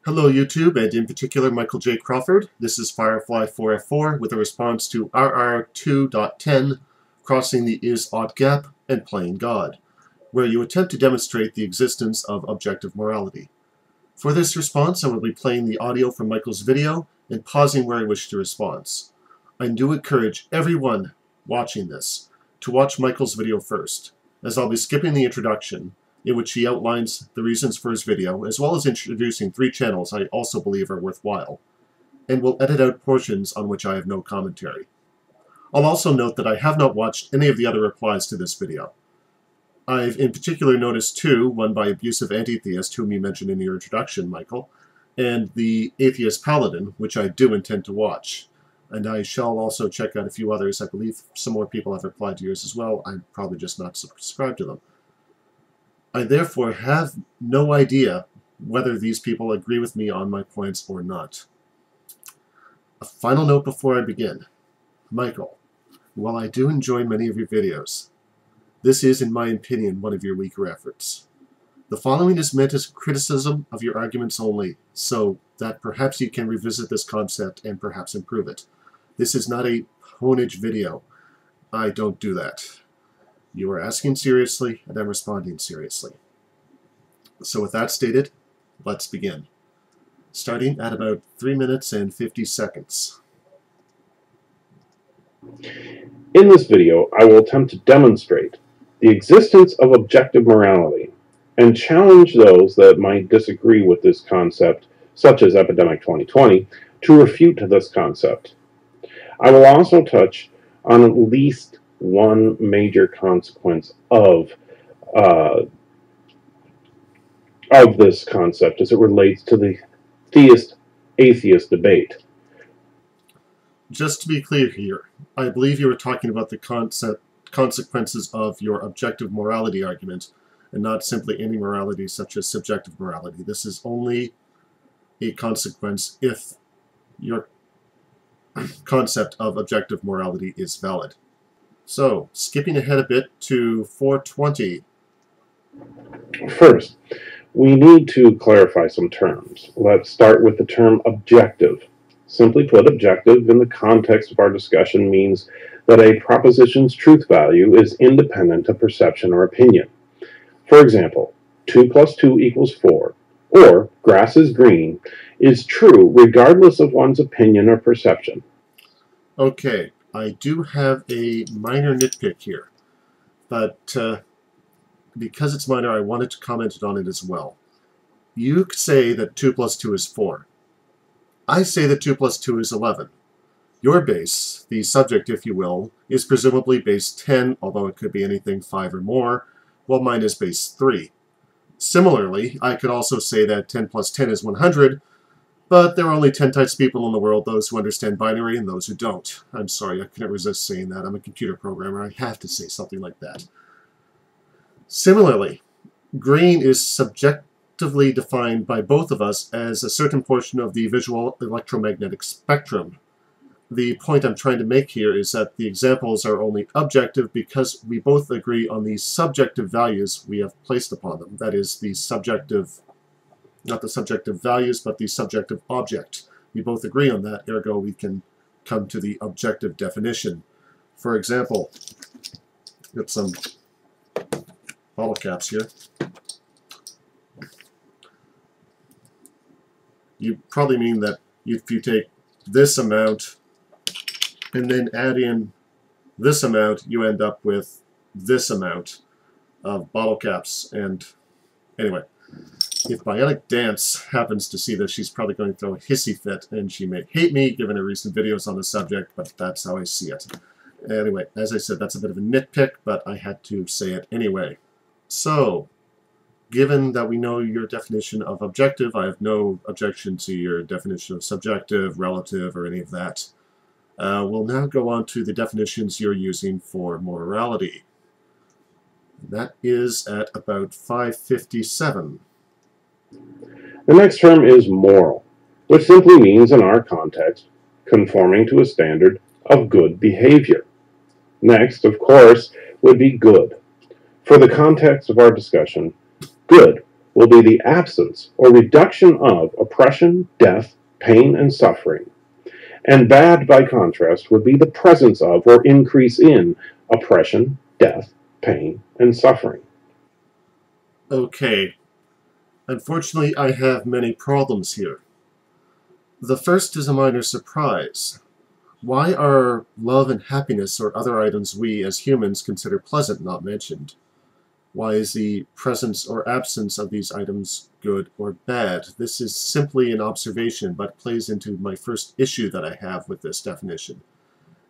Hello YouTube, and in particular Michael J Crawford. This is Firefly 4F4 with a response to RR2.10, Crossing the Is-Ought Gap and Playing God, where you attempt to demonstrate the existence of objective morality. For this response, I will be playing the audio from Michael's video and pausing where I wish to respond. I do encourage everyone watching this to watch Michael's video first, as I'll be skipping the introduction, in which he outlines the reasons for his video, as well as introducing 3 channels I also believe are worthwhile, and will edit out portions on which I have no commentary. I'll also note that I have not watched any of the other replies to this video. I've in particular noticed 2, one by Abusive Anti-Theist, whom you mentioned in your introduction, Michael, and the Atheist Paladin, which I do intend to watch. And I shall also check out a few others. I believe some more people have replied to yours as well. I'm probably just not subscribed to them. I therefore have no idea whether these people agree with me on my points or not. A final note before I begin. Michael, while I do enjoy many of your videos, this is, in my opinion, one of your weaker efforts. The following is meant as criticism of your arguments only, so that perhaps you can revisit this concept and perhaps improve it. This is not a honage video. I don't do that. You are asking seriously, and I'm responding seriously. So with that stated, let's begin. Starting at about 3 minutes and 50 seconds. In this video, I will attempt to demonstrate the existence of objective morality and challenge those that might disagree with this concept, such as Epidemic 2020, to refute this concept. I will also touch on at least one major consequence of this concept as it relates to the theist-atheist debate. Just to be clear here, I believe you were talking about the consequences of your objective morality argument, and not simply any morality such as subjective morality. This is only a consequence if your concept of objective morality is valid. So, skipping ahead a bit to 420. First, we need to clarify some terms. Let's start with the term objective. Simply put, objective in the context of our discussion means that a proposition's truth value is independent of perception or opinion. For example, 2 + 2 = 4, or grass is green, is true regardless of one's opinion or perception. Okay, I do have a minor nitpick here, but because it's minor, I wanted to comment on it as well. You say that 2 + 2 is 4. I say that 2 + 2 is 11. Your base, the subject if you will, is presumably base 10, although it could be anything 5 or more, while mine is base 3. Similarly, I could also say that 10 + 10 is 100, but there are only 10 types of people in the world, those who understand binary and those who don't. I'm sorry, I couldn't resist saying that. I'm a computer programmer. I have to say something like that. Similarly, green is subjectively defined by both of us as a certain portion of the visual electromagnetic spectrum. The point I'm trying to make here is that the examples are only objective because we both agree on the subjective values we have placed upon them. That is, the subjective, not the subjective values, but the subjective object. We both agree on that, ergo we can come to the objective definition. For example, get some bottle caps here. You probably mean that if you take this amount and then add in this amount, you end up with this amount of bottle caps. And anyway, if Bionic Dance happens to see this, she's probably going to throw a hissy fit, and she may hate me given her recent videos on the subject, but that's how I see it. Anyway, as I said, that's a bit of a nitpick, but I had to say it anyway. So, given that we know your definition of objective, I have no objection to your definition of subjective, relative, or any of that. We'll now go on to the definitions you're using for morality. That is at about 557. The next term is moral, which simply means, in our context, conforming to a standard of good behavior. Next, of course, would be good. For the context of our discussion, good will be the absence or reduction of oppression, death, pain, and suffering. And bad, by contrast, would be the presence of or increase in oppression, death, pain, and suffering. Okay. Unfortunately, I have many problems here. The first is a minor surprise. Why are love and happiness or other items we as humans consider pleasant not mentioned? Why is the presence or absence of these items good or bad? This is simply an observation, but plays into my first issue that I have with this definition.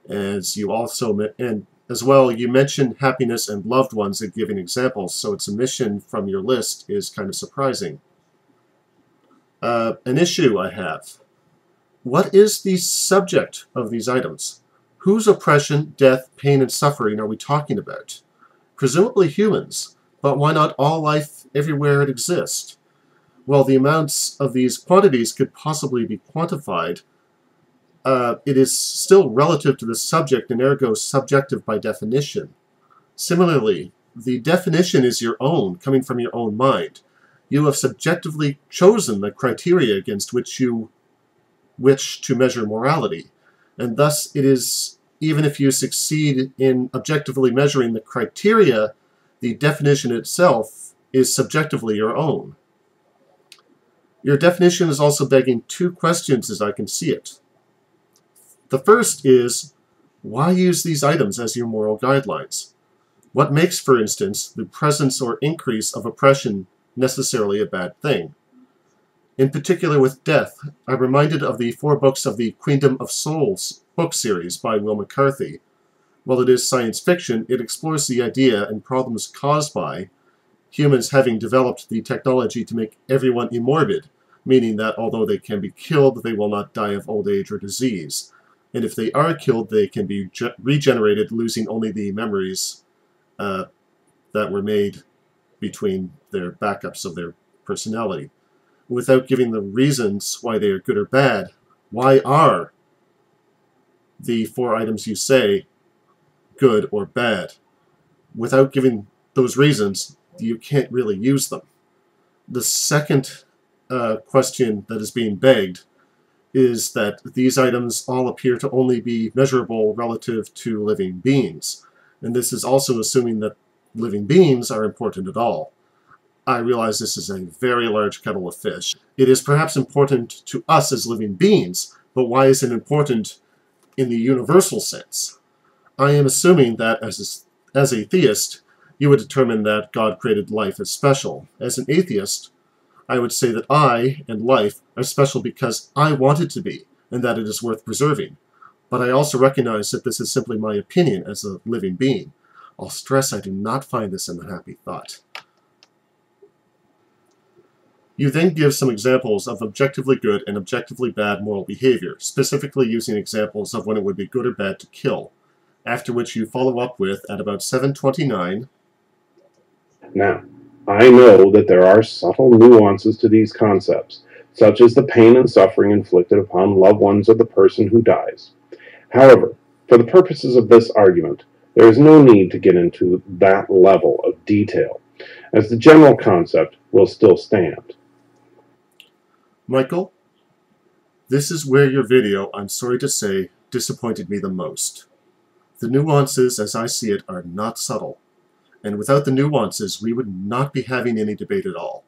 As you you mentioned happiness and loved ones in giving examples, so its omission from your list is kind of surprising. An issue I have. What is the subject of these items? Whose oppression, death, pain, and suffering are we talking about? Presumably humans, but why not all life everywhere it exists? While the amounts of these quantities could possibly be quantified, it is still relative to the subject and ergo subjective by definition. Similarly, the definition is your own, coming from your own mind. You have subjectively chosen the criteria against which to measure morality, and thus it is, even if you succeed in objectively measuring the criteria, the definition itself is subjectively your own. Your definition is also begging two questions as I can see it. The first is, why use these items as your moral guidelines? What makes, for instance, the presence or increase of oppression necessarily a bad thing? In particular with death, I'm reminded of the 4 books of the Queendom of Souls book series by Will McCarthy. While it is science fiction, it explores the idea and problems caused by humans having developed the technology to make everyone immorbid, meaning that although they can be killed, they will not die of old age or disease. And if they are killed, they can be regenerated, losing only the memories that were made between their backups of their personality. Without giving the reasons why they are good or bad, why are the 4 items you say good or bad? Without giving those reasons, you can't really use them. The second question that is being begged is that these items all appear to only be measurable relative to living beings. And this is also assuming that living beings are important at all. I realize this is a very large kettle of fish. It is perhaps important to us as living beings, but why is it important in the universal sense? I am assuming that as a theist, you would determine that God created life as special. As an atheist, I would say that I and life are special because I want it to be, and that it is worth preserving. But I also recognize that this is simply my opinion as a living being. I'll stress I do not find this an unhappy thought. You then give some examples of objectively good and objectively bad moral behavior, specifically using examples of when it would be good or bad to kill, after which you follow up with, at about 7:29, Now, I know that there are subtle nuances to these concepts, such as the pain and suffering inflicted upon loved ones of the person who dies. However, for the purposes of this argument, there is no need to get into that level of detail, as the general concept will still stand. Michael, this is where your video, I'm sorry to say, disappointed me the most. The nuances, as I see it, are not subtle, and without the nuances, we would not be having any debate at all.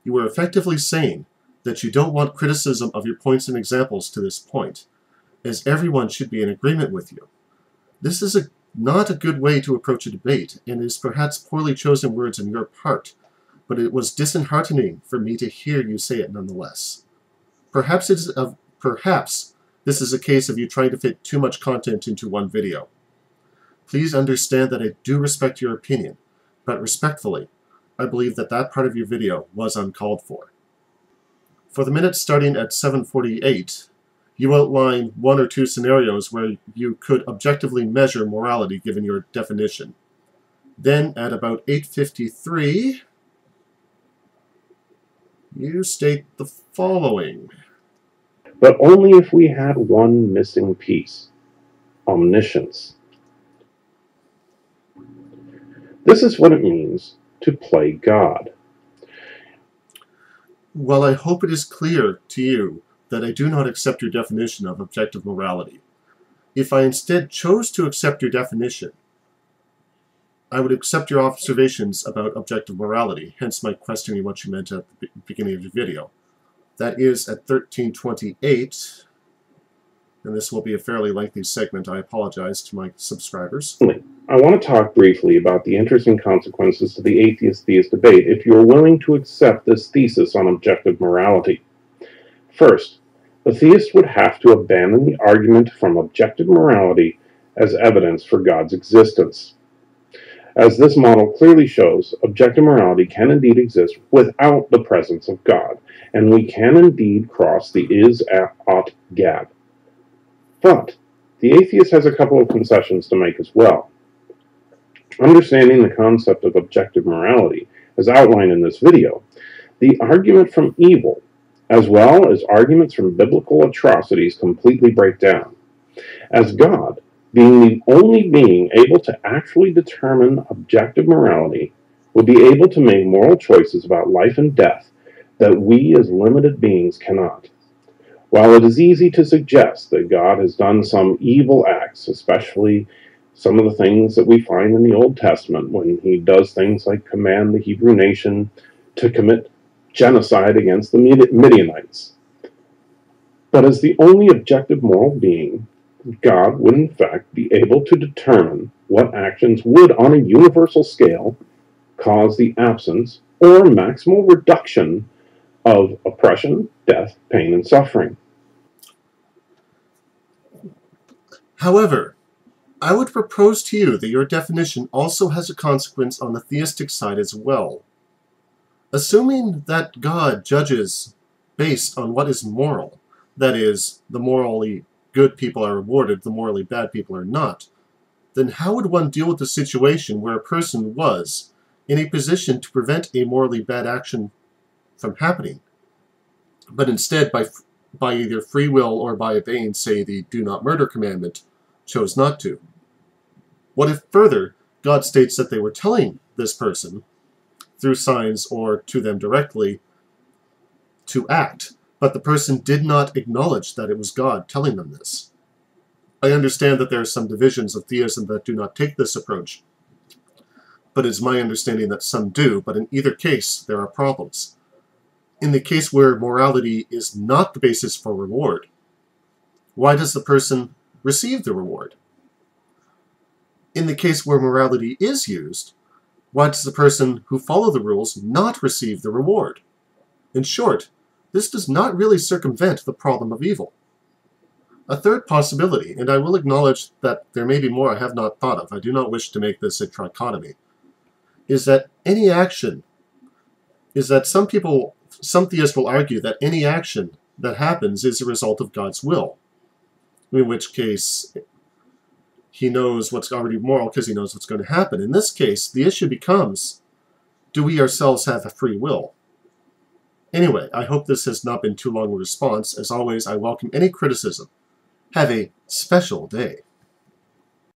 You are effectively saying that you don't want criticism of your points and examples to this point, as everyone should be in agreement with you. This is not a good way to approach a debate, and is perhaps poorly chosen words on your part, but it was disheartening for me to hear you say it nonetheless. Perhaps this is a case of you trying to fit too much content into one video. Please understand that I do respect your opinion, but respectfully, I believe that that part of your video was uncalled for. For the minute starting at 7:48, you outline 1 or 2 scenarios where you could objectively measure morality given your definition. Then at about 8:53, you state the following. But only if we had one missing piece: omniscience. This is what it means to play God. While I hope it is clear to you that I do not accept your definition of objective morality, if I instead chose to accept your definition, I would accept your observations about objective morality, hence my questioning what you meant at the beginning of your video. That is at 1328, and this will be a fairly lengthy segment. I apologize to my subscribers. I want to talk briefly about the interesting consequences to the atheist-theist debate if you are willing to accept this thesis on objective morality. First, the theist would have to abandon the argument from objective morality as evidence for God's existence. As this model clearly shows, objective morality can indeed exist without the presence of God, and we can indeed cross the is-ought gap. But the atheist has a couple of concessions to make as well. Understanding the concept of objective morality, as outlined in this video, the argument from evil, as well as arguments from biblical atrocities, completely break down. As God, being the only being able to actually determine objective morality, would be able to make moral choices about life and death that we as limited beings cannot. While it is easy to suggest that God has done some evil acts, especially some of the things that we find in the Old Testament, when he does things like command the Hebrew nation to commit genocide against the Midianites. But as the only objective moral being, God would in fact be able to determine what actions would, on a universal scale, cause the absence or maximal reduction of oppression, death, pain, and suffering. However, I would propose to you that your definition also has a consequence on the theistic side as well. Assuming that God judges based on what is moral, that is, the morally good people are rewarded, the morally bad people are not, then how would one deal with the situation where a person was in a position to prevent a morally bad action from happening, but instead by either free will or by obeying, say, the do not murder commandment, chose not to? What if further God states that they were telling this person, through signs or to them directly, to act, but the person did not acknowledge that it was God telling them this? I understand that there are some divisions of theism that do not take this approach, but it's my understanding that some do, but in either case, there are problems. In the case where morality is not the basis for reward, why does the person receive the reward? In the case where morality is used, why does the person who follows the rules not receive the reward? In short, this does not really circumvent the problem of evil. A third possibility, and I will acknowledge that there may be more I have not thought of, I do not wish to make this a trichotomy, is that any action, some theists will argue that any action that happens is a result of God's will, in which case he knows what's already moral because he knows what's going to happen. In this case, the issue becomes, do we ourselves have a free will? Anyway, I hope this has not been too long a response. As always, I welcome any criticism. Have a special day.